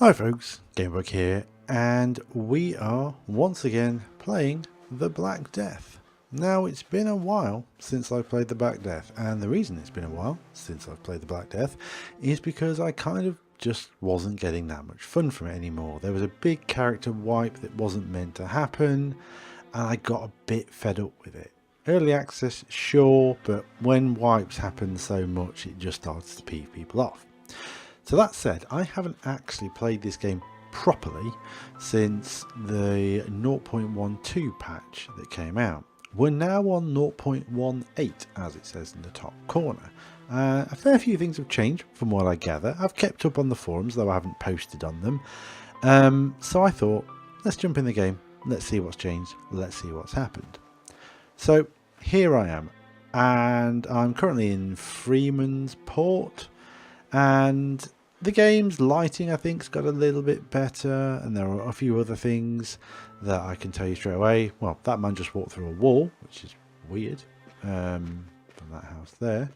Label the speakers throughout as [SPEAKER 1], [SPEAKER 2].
[SPEAKER 1] Hi folks, GamerbugUK here, and we are once again playing the Black Death. Now it's been a while since I played the Black Death, and the reason it's been a while since I've played the Black Death is because I kind of just wasn't getting that much fun from it anymore. There was a big character wipe that wasn't meant to happen, and I got a bit fed up with it. Early access, sure, but when wipes happen so much it just starts to peeve people off. So that said, I haven't actually played this game properly since the 0.12 patch that came out. We're now on 0.18 as it says in the top corner. A fair few things have changed from what I gather. I've kept up on the forums, though I haven't posted on them. So I thought, let's jump in the game, let's see what's changed, let's see what's happened. So here I am, and I'm currently in Freeman's Port. And the game's lighting, I think, has got a little bit better, and there are a few other things that I can tell you straight away. Well, that man just walked through a wall, which is weird, from that house there.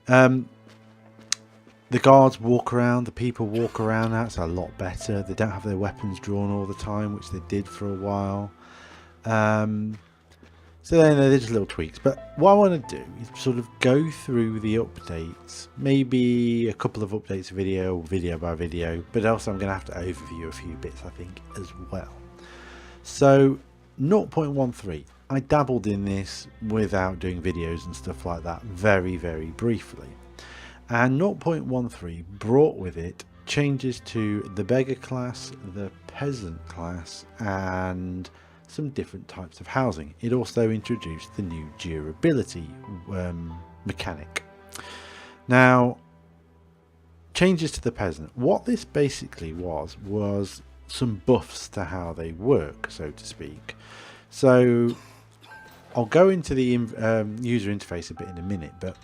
[SPEAKER 1] The guards walk around, the people walk around now. It's a lot better. They don't have their weapons drawn all the time, which they did for a while. So then they're just little tweaks, but what I want to do is sort of go through the updates, maybe a couple of updates video by video, but also I'm going to have to overview a few bits I think as well. So 0.13, I dabbled in this without doing videos and stuff like that very briefly, and 0.13 brought with it changes to the beggar class, the peasant class, and some different types of housing. It also introduced the new durability mechanic. Now, changes to the peasant. What this basically was some buffs to how they work, so to speak. So I'll go into the user interface a bit in a minute, but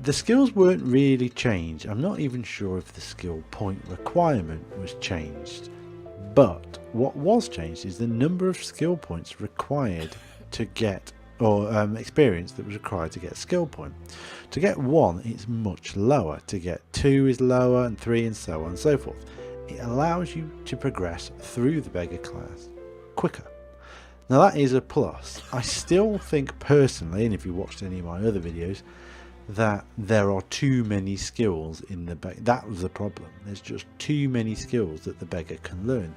[SPEAKER 1] the skills weren't really changed. I'm not even sure if the skill point requirement was changed. But what was changed is the number of skill points required to get, or experience that was required to get a skill point. To get 1, it's much lower. To get 2 is lower, and 3, and so on and so forth. It allows you to progress through the beggar class quicker. Now that is a plus. I still think personally, and if you watched any of my other videos, that there are too many skills in the beggar. That was the problem. There's just too many skills that the beggar can learn.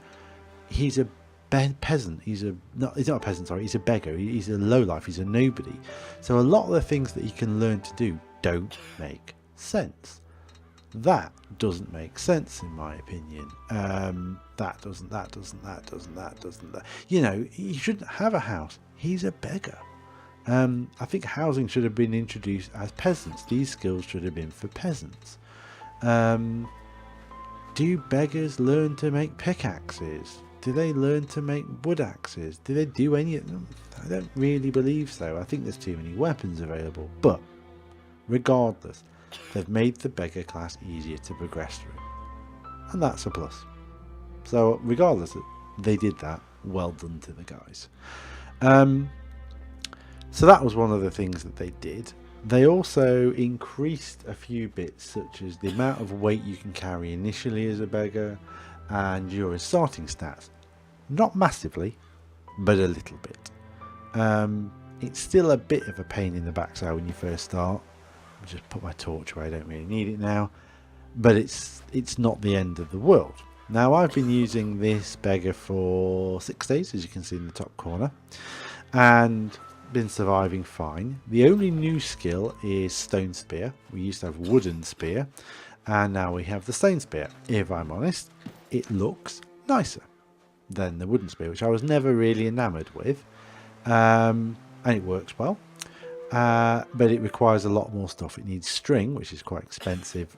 [SPEAKER 1] He's a peasant. He's not a peasant, sorry. He's a beggar. He's a lowlife. He's a nobody. So a lot of the things that he can learn to do don't make sense. That doesn't make sense in my opinion. That doesn't. You know, he shouldn't have a house. He's a beggar. I think housing should have been introduced as peasants. These skills should have been for peasants. Do beggars learn to make pickaxes? Do they learn to make wood axes? Do they do any of them? I don't really believe so. I think there's too many weapons available. But regardless, they've made the beggar class easier to progress through. And that's a plus. So regardless, they did that. Well done to the guys. So that was one of the things that they did. They also increased a few bits, such as the amount of weight you can carry initially as a beggar and your starting stats. Not massively, but a little bit. It's still a bit of a pain in the backside when you first start. I'll just put my torch away, I don't really need it now. But it's not the end of the world. Now I've been using this beggar for 6 days, as you can see in the top corner. And been surviving fine. The only new skill is stone spear. We used to have wooden spear, and now we have the stone spear. If I'm honest, it looks nicer than the wooden spear, which I was never really enamored with, and it works well, but it requires a lot more stuff. It needs string, which is quite expensive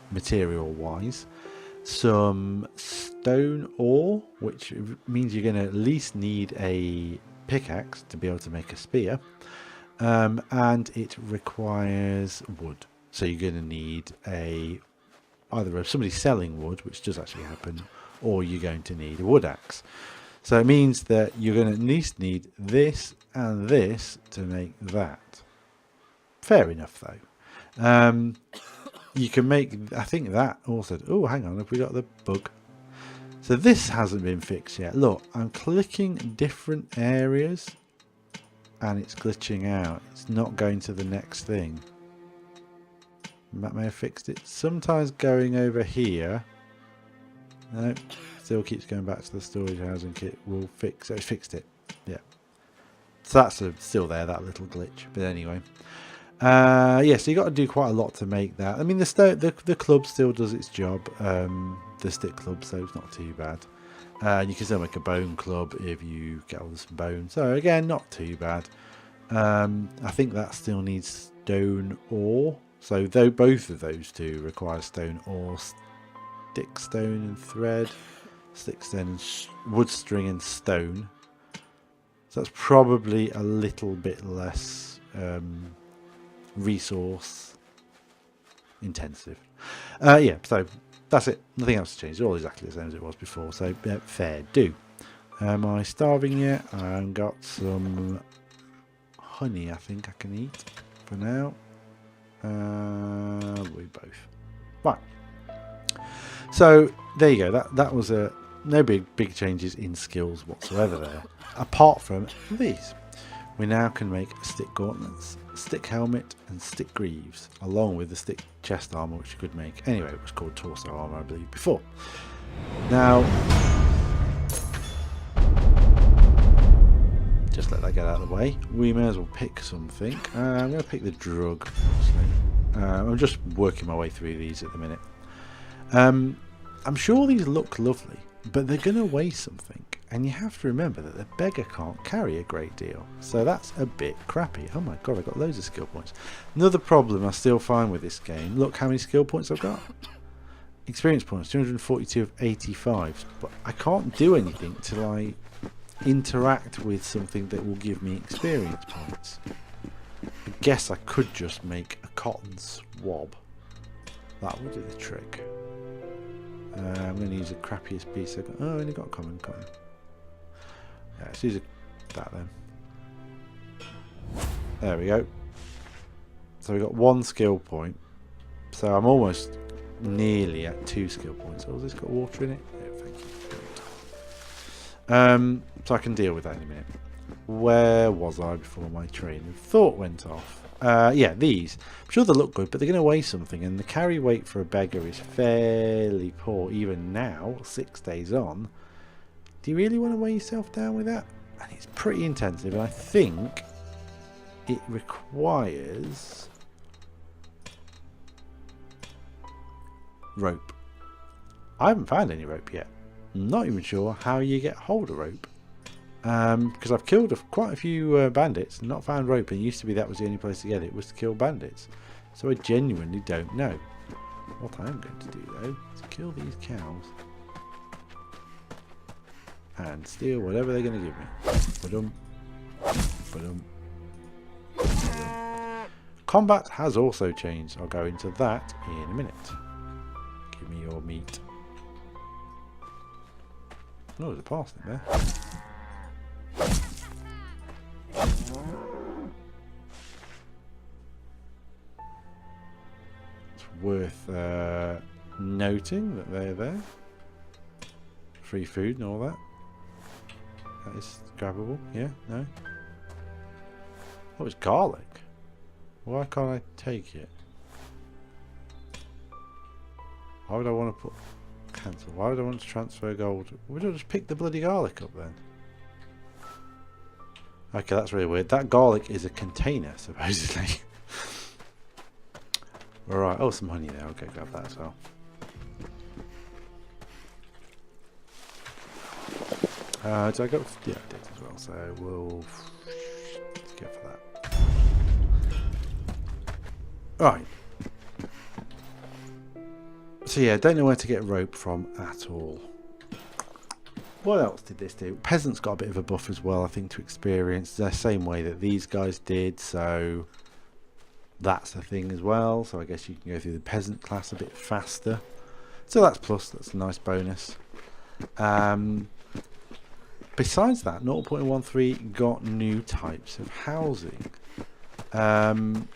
[SPEAKER 1] material wise, some stone ore, which means you're going to at least need a pickaxe to be able to make a spear, and it requires wood, so you're going to need either somebody selling wood, which does actually happen, or you're going to need a wood axe. So it means that you're going to at least need this and this to make that. Fair enough though. you can make, I think that also, oh, hang on, have we got the bug? So this hasn't been fixed yet. Look, I'm clicking different areas and it's glitching out. It's not going to the next thing. That may have fixed it. Sometimes going over here. No, still keeps going back to the storage housing kit. Will fix it. It's fixed it. Yeah. So that's still there, that little glitch. But anyway. Yeah, so you got to do quite a lot to make that. I mean, the club still does its job. The stick club, so it's not too bad. You can still make a bone club if you get all some bone. So again, not too bad. I think that still needs stone ore. So though both of those two require stone ore, stick, stone, and thread, stick, stone, and wood, string, and stone. So that's probably a little bit less resource intensive. Yeah, so that's it. Nothing else has changed. It's all exactly the same as it was before. So fair do. Am I starving yet? I've got some honey I think I can eat for now. We both. Right. So there you go. That was no big changes in skills whatsoever there. Apart from these. We now can make stick gauntlets, stick helmet, and stick greaves, along with the stick chest armor, which you could make. Anyway, it was called torso armor, I believe, before. Now, just let that get out of the way. We may as well pick something. I'm going to pick the drug. I'm just working my way through these at the minute. I'm sure these look lovely, but they're going to weigh something. And you have to remember that the beggar can't carry a great deal. So that's a bit crappy. Oh my god, I've got loads of skill points. Another problem I still find with this game. Look how many skill points I've got. Experience points, 242 of 85. But I can't do anything till I interact with something that will give me experience points. I guess I could just make a cotton swab. That will do the trick. I'm going to use the crappiest piece I've got. Oh, I only got common cotton. Yeah, let's use that then. There we go. So we got 1 skill point. So I'm almost nearly at 2 skill points. Oh, has this got water in it? Yeah, thank you. So I can deal with that in a minute. Where was I before my train of thought went off? Yeah, these. I'm sure they look good, but they're going to weigh something. And the carry weight for a beggar is fairly poor. Even now, 6 days on. Do you really want to weigh yourself down with that? And it's pretty intensive, and I think it requires rope. I haven't found any rope yet. I'm not even sure how you get hold of rope. Because I've killed quite a few bandits and not found rope, and it used to be that was the only place to get it, was to kill bandits. So I genuinely don't know. What I am going to do though is kill these cows and steal whatever they're going to give me. Ba-dum. Ba-dum. Ba-dum. Combat has also changed. I'll go into that in a minute. Give me your meat. Oh, there's a parsnip there. It's worth noting that they're there. Free food and all that. That is grabbable. Yeah, no. Oh, it's garlic. Why can't I take it? Why would I want to put cancel? Why would I want to transfer gold? Would I just pick the bloody garlic up then? Okay, that's really weird. That garlic is a container, supposedly. Alright, oh, some honey there. Okay, grab that as well. Did I go? Yeah, I did as well. So we'll let's go for that. Right. So yeah, don't know where to get rope from at all. What else did this do? Peasants got a bit of a buff as well, I think, to experience the same way that these guys did. So that's a thing as well. So I guess you can go through the peasant class a bit faster. So that's plus. That's a nice bonus. Besides that, 0.13 got new types of housing. And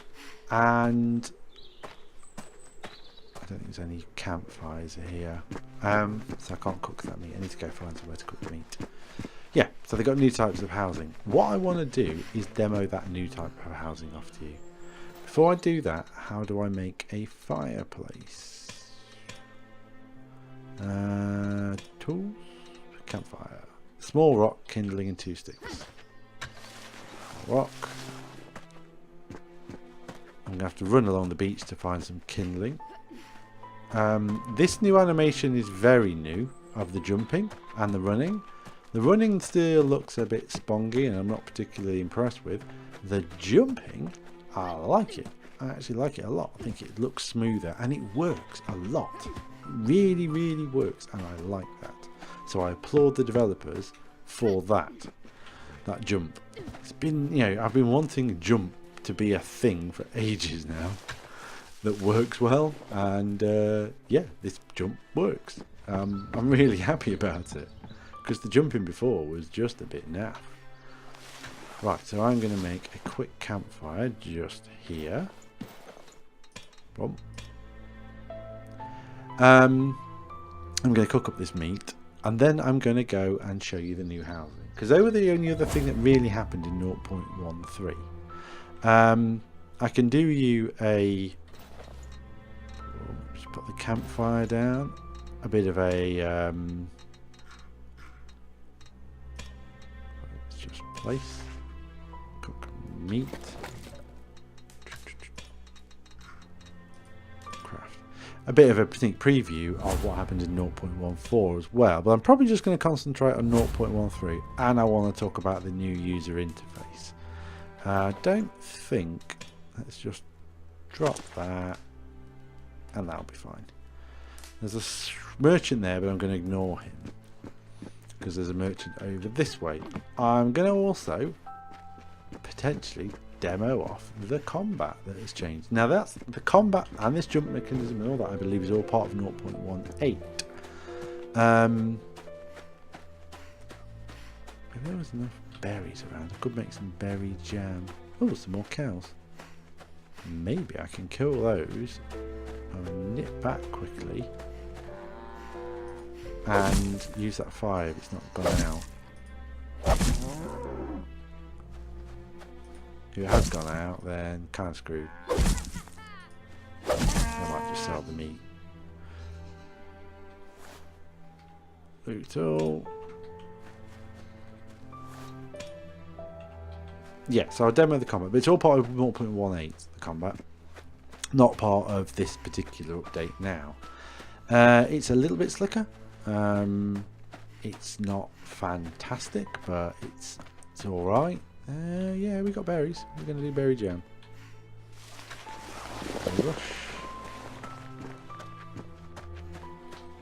[SPEAKER 1] don't think there's any campfires here. So I can't cook that meat. I need to go find somewhere to cook the meat. Yeah, so they've got new types of housing. What I want to do is demo that new type of housing off to you. Before I do that, how do I make a fireplace? Tools, campfire, small rock, kindling, and 2 sticks. Rock. I'm going to have to run along the beach to find some kindling. This new animation is very new, of the jumping and the running. The running still looks a bit spongy and I'm not particularly impressed with. The jumping, I like it. I actually like it a lot. I think it looks smoother and it works a lot. It really, really works, and I like that. So I applaud the developers for that jump. It's been, you know, I've been wanting jump to be a thing for ages now that works well, and yeah, this jump works. I'm really happy about it because the jumping before was just a bit naff. Right, so I'm going to make a quick campfire just here. Boom. I'm going to cook up this meat, and then I'm going to go and show you the new housing, because they were the only other thing that really happened in 0.13. I can do you a, just put the campfire down, a bit of a let's just place, cook meat, craft, a bit of a sneak preview of what happened in 0.14 as well, but I'm probably just going to concentrate on 0.13, and I want to talk about the new user interface. I don't think, let's just drop that, and that'll be fine. There's a merchant there, but I'm going to ignore him because there's a merchant over this way. I'm going to also potentially demo off the combat that has changed. Now that's the combat and this jump mechanism and all that, I believe, is all part of 0.18. Maybe there was enough berries around. I could make some berry jam. Oh, some more cows. Maybe I can kill those. I'll nip back quickly and use that fire if it's not gone out. If it has gone out, then kind of screwed. I might just sell the meat. Loot all. Yeah, so I'll demo the combat, but it's all part of 0.18, the combat. Not part of this particular update now. It's a little bit slicker. It's not fantastic, but it's alright. Yeah, we got berries. We're going to do berry jam. Berry bush.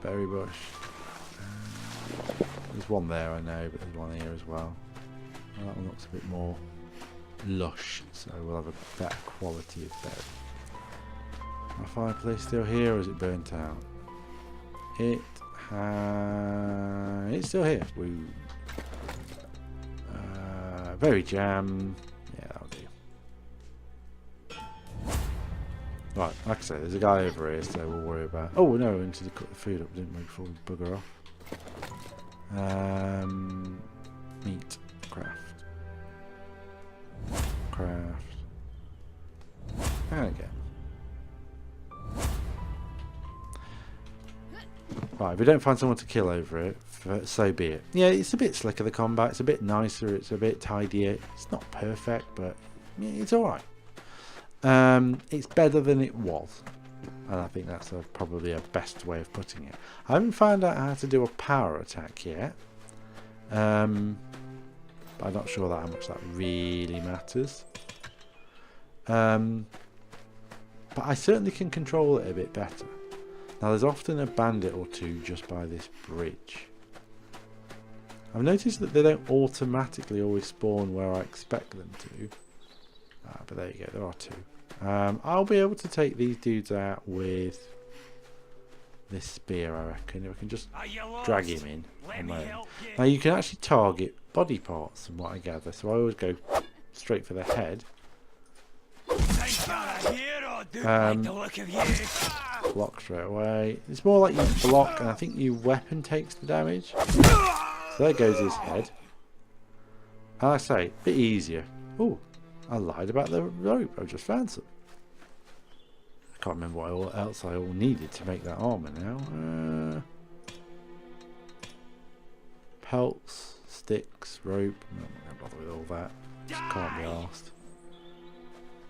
[SPEAKER 1] Berry bush. There's one there, I know, but there's one here as well. Well, that one looks a bit more lush, so we'll have a better quality of berry. My fireplace still here, or is it burnt out? It's still here. Woo. Berry jam. Yeah, that'll do. Right, like I say, there's a guy over here, so we'll worry about. Oh no, we need to cook the food up, didn't we, before we bugger off? Meat, craft, and again. Right, if we don't find someone to kill over it, so be it. Yeah, it's a bit slicker, the combat. It's a bit nicer. It's a bit tidier. It's not perfect, but it's alright. It's better than it was. And I think that's probably a best way of putting it. I haven't found out how to do a power attack yet. But I'm not sure how much that really matters. But I certainly can control it a bit better. Now there's often a bandit or two just by this bridge. I've noticed that they don't automatically always spawn where I expect them to. But there you go, there are two. I'll be able to take these dudes out with this spear, I reckon. If I can just drag him in on my own. Now you can actually target body parts from what I gather. So I always go straight for the head. Block straight away. It's more like you block, and I think your weapon takes the damage. So there goes his head. And I say, a bit easier. Oh, I lied about the rope. I've just found some. I can't remember what else I all needed to make that armor now. Pelts, sticks, rope. No, I'm not going to bother with all that. Just can't be arsed.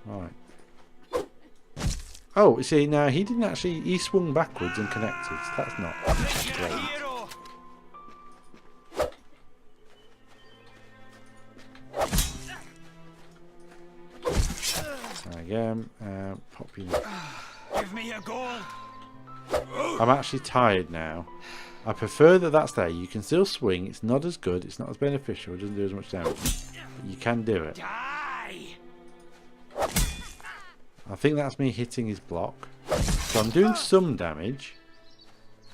[SPEAKER 1] Right. Oh, you see, now he didn't actually. He swung backwards and connected. So that's not great. Again, pop you.
[SPEAKER 2] Give me a goal.
[SPEAKER 1] I'm actually tired now. I prefer that that's there. You can still swing. It's not as good. It's not as beneficial. It doesn't do as much damage. But you can do it.
[SPEAKER 2] Die.
[SPEAKER 1] I think that's me hitting his block. So I'm doing some damage.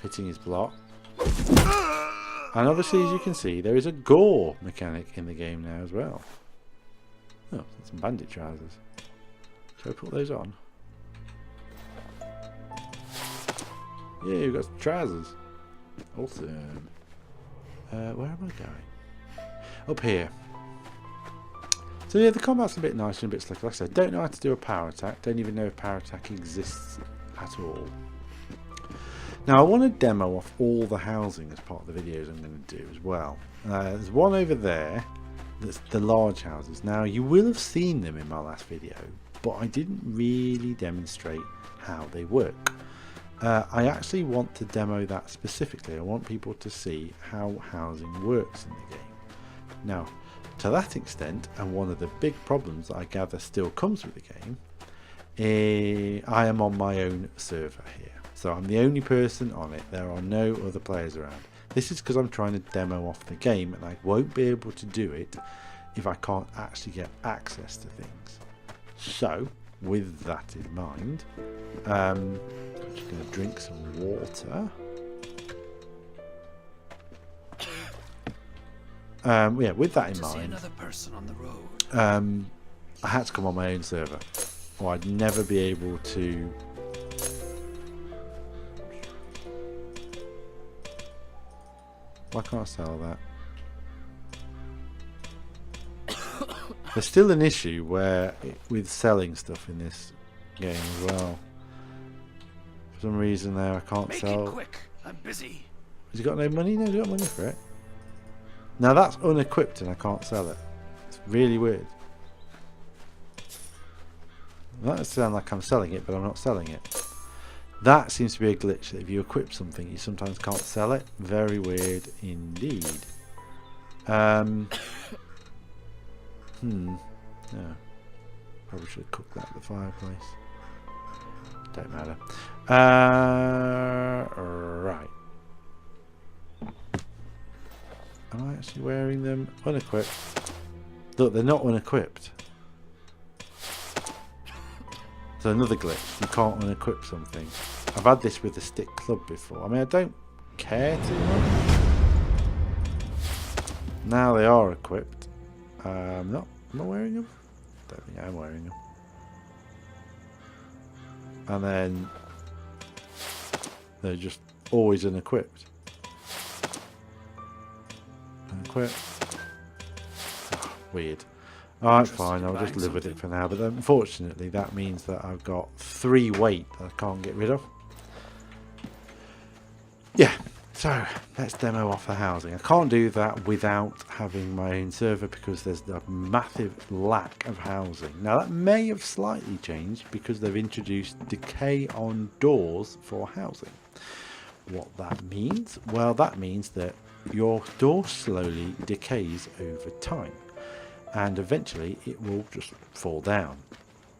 [SPEAKER 1] Hitting his block. And obviously, as you can see, there is a gore mechanic in the game now as well. Oh, some bandit trousers. Shall I put those on? Yeah, you've got some trousers. Awesome. Where am I going? Up here. So yeah, the combat's a bit nicer and a bit slicker. Like I said, don't know how to do a power attack. Don't even know if power attack exists at all. Now I want to demo off all the housing as part of the videos I'm going to do as well. There's one over there. That's the large houses. Now you will have seen them in my last video, but I didn't really demonstrate how they work. I actually want to demo that specifically. I want people to see how housing works in the game. Now, to that extent, and one of the big problems that I gather still comes with the game, I am on my own server here. So I'm the only person on it. There are no other players around. This is because I'm trying to demo off the game, and I won't be able to do it if I can't actually get access to things. So, with that in mind, I'm just going to drink some water. Yeah, with that in mind,
[SPEAKER 2] another person on the road.
[SPEAKER 1] I had to come on my own server, or I'd never be able to. Why can't I sell that? There's still an issue with selling stuff in this game as well. For some reason there I can't sell.
[SPEAKER 2] Make it quick. I'm busy.
[SPEAKER 1] Has he got no money? No, he's got money for it. Now that's unequipped and I can't sell it. It's really weird. That doesn't sound like I'm selling it, but I'm not selling it. That seems to be a glitch, that if you equip something you sometimes can't sell it. Very weird indeed. Yeah. Probably should have cooked that at the fireplace. Don't matter. Right. Am I actually wearing them? Unequipped. Look, they're not unequipped. So another glitch. You can't unequip something. I've had this with the stick club before. I mean, I don't care too much. Now they are equipped. No. Am I wearing them? Don't think I'm wearing them. And then they're just always unequipped. Unequipped. Oh, weird. Alright, fine, I'll just live with it for now. But unfortunately, that means that I've got 3 weight that I can't get rid of. Yeah, so let's demo off the housing. I can't do that without having my own server because there's a massive lack of housing. Now, that may have slightly changed because they've introduced decay on doors for housing. What that means? Well, that means that your door slowly decays over time. And eventually it will just fall down.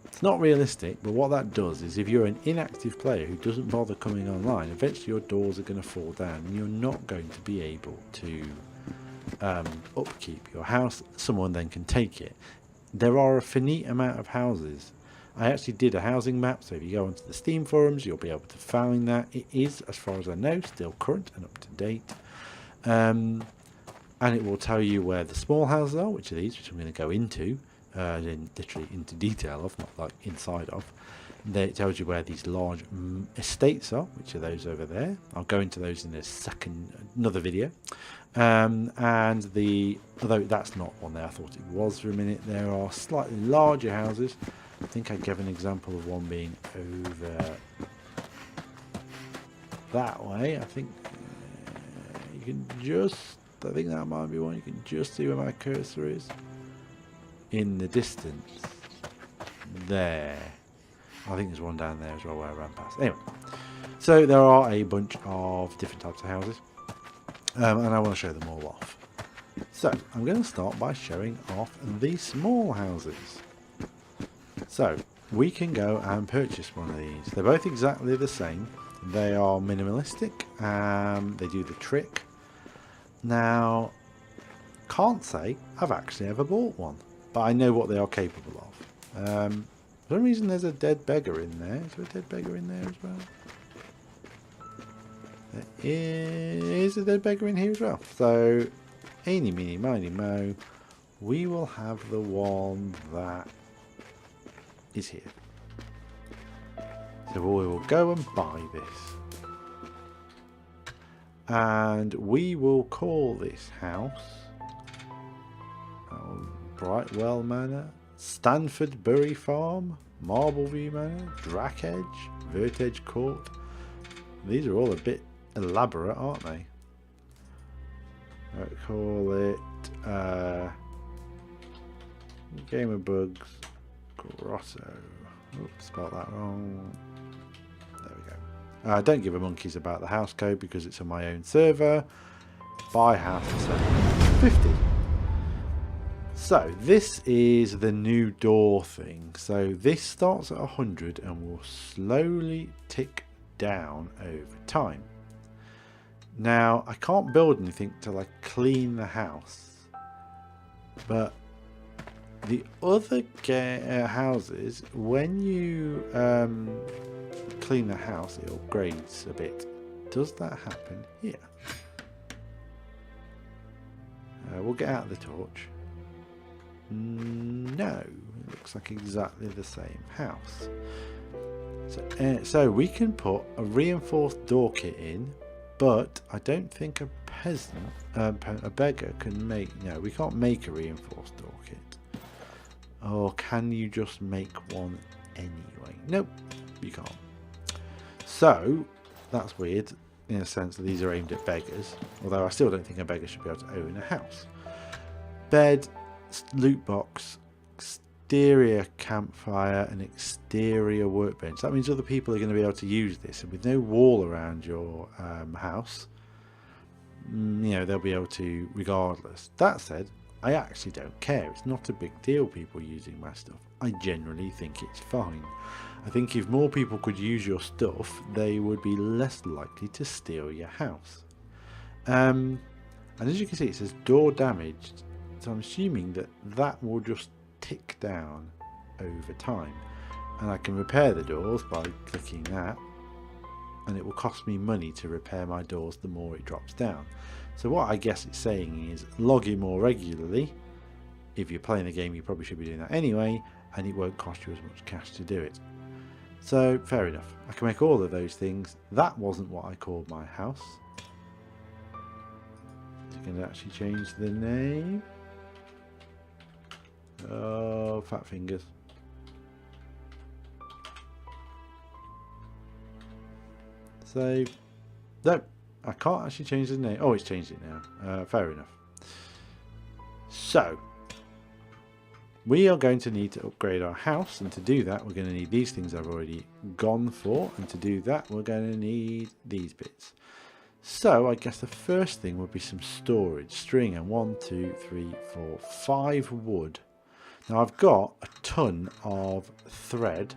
[SPEAKER 1] It's not realistic, but what that does is if you're an inactive player who doesn't bother coming online, eventually your doors are going to fall down and you're not going to be able to upkeep your house. Someone then can take it. There are a finite amount of houses. I actually did a housing map, so if you go onto the Steam forums you'll be able to find that. It is, as far as I know, still current and up to date. And it will tell you where the small houses are, which are these, which I'm going to go into literally into detail of, not like inside of. It tells you where these large estates are, which are those over there. I'll go into those in another video. And although that's not one there, I thought it was for a minute, there are slightly larger houses. I think I gave an example of one being over that way. I think you can I think that might be one. You can just see where my cursor is in the distance there. I think there's one down there as well where I ran past. Anyway, so there are a bunch of different types of houses, and I want to show them all off. So I'm going to start by showing off the small houses. So we can go and purchase one of these. They're both exactly the same. They are minimalistic. They do the trick. Now, can't say I've actually ever bought one, but I know what they are capable of. For some reason there's a dead beggar in there. Is there a dead beggar in there as well? There is a dead beggar in here as well. So, eeny, meeny, miny, mo, we will have the one that is here. So we will go and buy this. And we will call this house Brightwell Manor, Stanford Bury Farm, Marbleview Manor, Drakedge, Vertage Court. These are all a bit elaborate, aren't they? I'll call it GamerBug's Grotto. Oops, spelled that wrong. There we go. Don't give a monkeys about the house code because it's on my own server. Buy house for 750. So this is the new door thing. So this starts at 100 and will slowly tick down over time. Now I can't build anything till I clean the house, but the other houses, when you clean the house, it upgrades a bit. Does that happen here? We'll get out the torch. No, it looks like exactly the same house. So we can put a reinforced door kit in, but I don't think a peasant, a beggar can make. No, we can't make a reinforced door kit. Or can you just make one anyway? Nope, you can't. So that's weird in a sense that these are aimed at beggars. Although I still don't think a beggar should be able to own a house. Bed, loot box, exterior campfire, and exterior workbench. That means other people are going to be able to use this, and with no wall around your house, they'll be able to regardless. That said, I actually don't care. It's not a big deal people using my stuff. I generally think it's fine. I think if more people could use your stuff, they would be less likely to steal your house. And as you can see, it says door damaged. So I'm assuming that will just tick down over time. And I can repair the doors by clicking that. And it will cost me money to repair my doors the more it drops down. So what I guess it's saying is log in more regularly. If you're playing the game, you probably should be doing that anyway. And it won't cost you as much cash to do it. So fair enough. I can make all of those things. That wasn't what I called my house. You can actually change the name. Oh, fat fingers. So, no, I can't actually change the name. Oh, it's changed it now. Fair enough. So, we are going to need to upgrade our house, and to do that, we're going to need these things I've already gone for, and to do that, we're going to need these bits. So, I guess the first thing would be some storage. String and 1, 2, 3, 4, 5 wood. Now I've got a ton of thread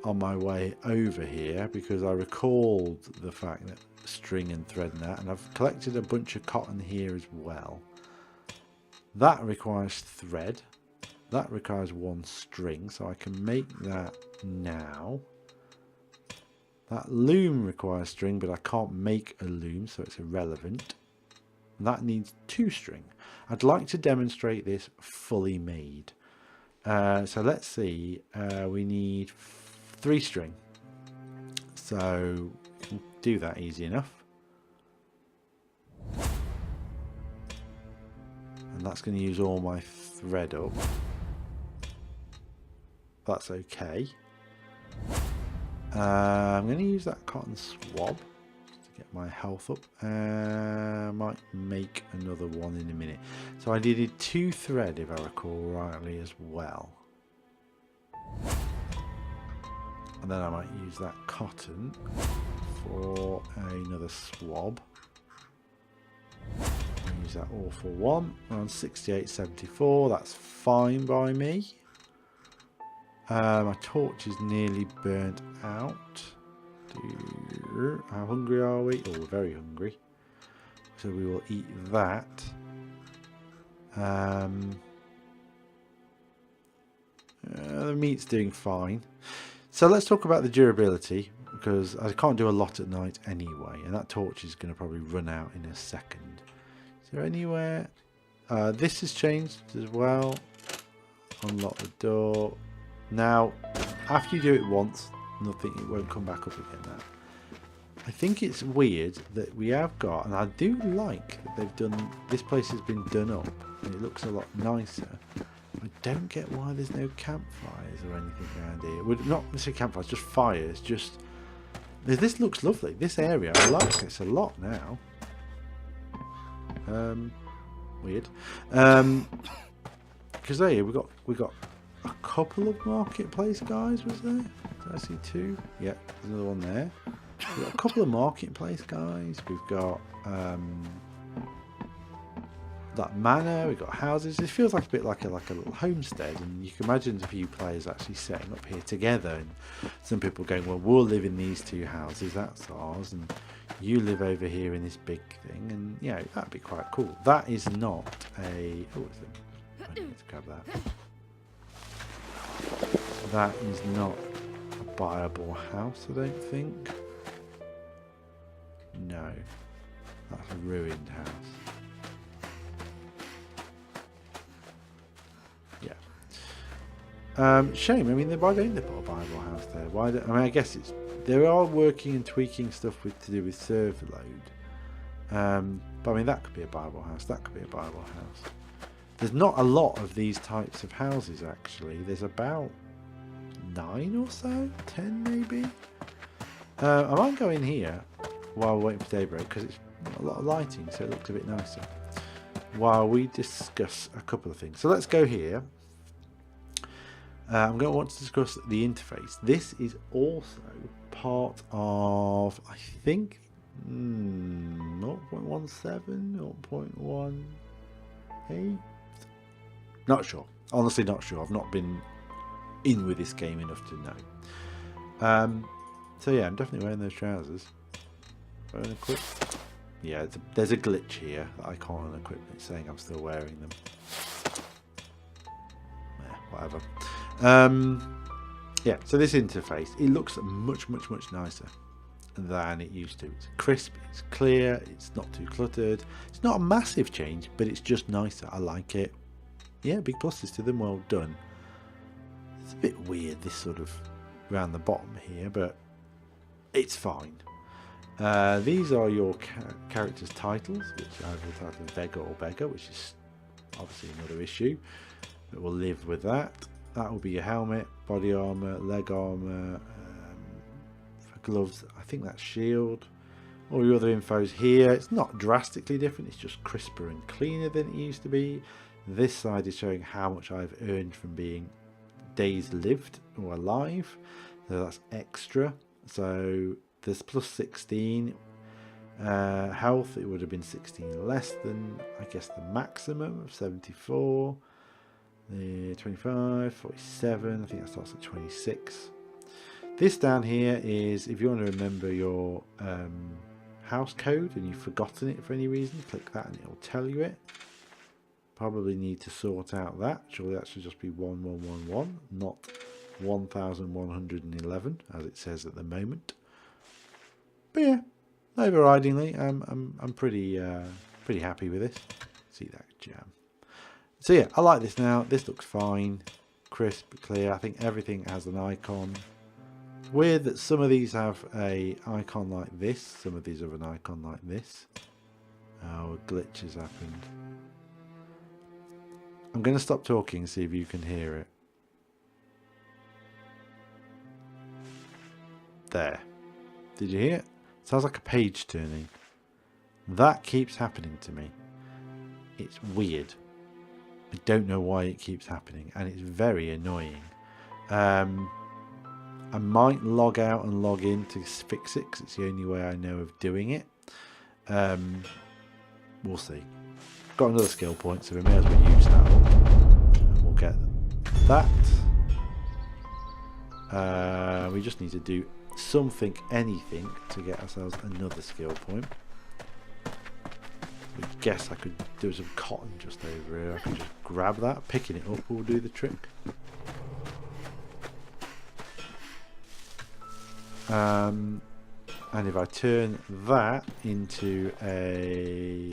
[SPEAKER 1] on my way over here because I recalled the fact that string and thread and that, and I've collected a bunch of cotton here as well. That requires thread. That requires 1 string, so I can make that now. That loom requires string, but I can't make a loom, so it's irrelevant. That needs 2 string. I'd like to demonstrate this fully made. So let's see, we need 3 string. So we'll do that easy enough. And that's going to use all my thread up. That's okay. I'm going to use that cotton swab to get my health up. Might make another one in a minute. So I needed 2 thread if I recall rightly as well. And then I might use that cotton for another swab. I'll use that all for one. We're on 68.74. That's fine by me. My torch is nearly burnt out. How hungry are we? Oh, we're very hungry. So we will eat that. The meat's doing fine. So let's talk about the durability, because I can't do a lot at night anyway, and that torch is going to probably run out in a second. Is there anywhere? This has changed as well. Unlock the door. Now, after you do it once, it won't come back up again now. I think it's weird that we have got, and I do like that they've done, this place has been done up, and it looks a lot nicer. I don't get why there's no campfires or anything around here. Well, not necessarily campfires, just fires. Just this looks lovely. This area, I like this a lot now. Weird. Because there we got a couple of marketplace guys. Was there? Did I see 2? Yeah, there's another one there. We've got a couple of marketplace guys. We've got that manor, we've got houses. It feels like a bit like a little homestead, and you can imagine a few players actually setting up here together, and some people going, well, we'll live in these 2 houses, that's ours, and you live over here in this big thing, and yeah, that'd be quite cool. That is not a I need to grab that. That is not a buyable house, I don't think. No, that's a ruined house. Shame. I mean, why don't they put a Bible house there? Why? I mean, I guess they are working and tweaking stuff to do with server load. But I mean, that could be a Bible house. That could be a Bible house. There's not a lot of these types of houses actually. There's about 9 or so, 10 maybe. I might go in here while we're waiting for daybreak because it's got a lot of lighting, so it looks a bit nicer. While we discuss a couple of things, so let's go here. I'm going to want to discuss the interface. This is also part of, I think, 0.17, 0.18. Not sure. Honestly, not sure. I've not been in with this game enough to know. So yeah, I'm definitely wearing those trousers. Unequip. Yeah, there's a glitch here that I can't unequip. It's saying I'm still wearing them. Whatever. Yeah, so this interface, it looks much nicer than it used to. It's crisp, it's clear, it's not too cluttered. It's not a massive change, but it's just nicer. I like it. Yeah, big pluses to them, well done. It's a bit weird, this sort of around the bottom here, but it's fine. These are your characters' titles, which I have the title of Beggar or Beggar, which is obviously another issue, but we'll live with that. That will be your helmet, body armor, leg armor, for gloves, I think that's shield. All your other info's here. It's not drastically different, it's just crisper and cleaner than it used to be. This side is showing how much I've earned from being days lived or alive, so that's extra. So there's plus 16 health. It would have been 16 less than, I guess, the maximum of 74. The 25, 47, I think that starts at 26. This down here is if you want to remember your house code and you've forgotten it for any reason, click that and it will tell you it. Probably need to sort out that. Surely that should just be 1111, not 1111 as it says at the moment. But yeah, overridingly, I'm pretty Pretty happy with this. See that jam. So yeah, I like this now. This looks fine. Crisp, clear. I think everything has an icon. Weird that some of these have a icon like this. Some of these have an icon like this. Oh, a glitch has happened. I'm going to stop talking and see if you can hear it. There. Did you hear it? Sounds like a page turning. That keeps happening to me. It's weird. I don't know why it keeps happening, and it's very annoying. I might log out and log in to fix it, because it's the only way I know of doing it. We'll see. Got another skill point, so we may as well use that one. And we'll get that. We just need to do something, anything, to get ourselves another skill point. I guess I could do some cotton just over here. I can just grab that. Picking it up will do the trick. And if I turn that into a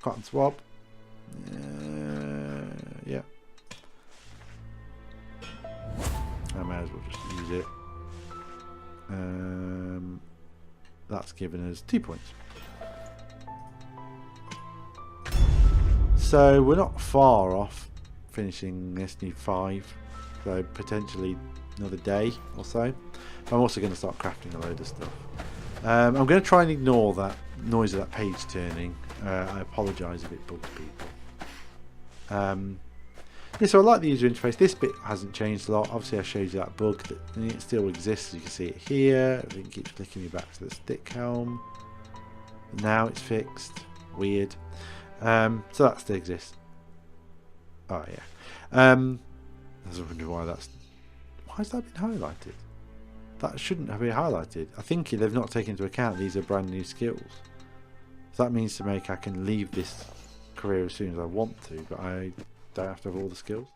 [SPEAKER 1] cotton swab, yeah, I may as well just use it. That's given us 2 points. So we're not far off finishing this. Need 5, so potentially another day or so. I'm also going to start crafting a load of stuff. I'm going to try and ignore that noise of that page turning. I apologise if it bugs people. Yeah, so I like the user interface. This bit hasn't changed a lot. Obviously I showed you that bug that it still exists. You can see it here. Everything keeps flicking me back to the stick helm. Now it's fixed. Weird. So that still exists. Oh yeah. I was wondering why has that been highlighted? That shouldn't have been highlighted. I think they've not taken into account these are brand new skills. So that means to make I can leave this career as soon as I want to, but I don't have to have all the skills.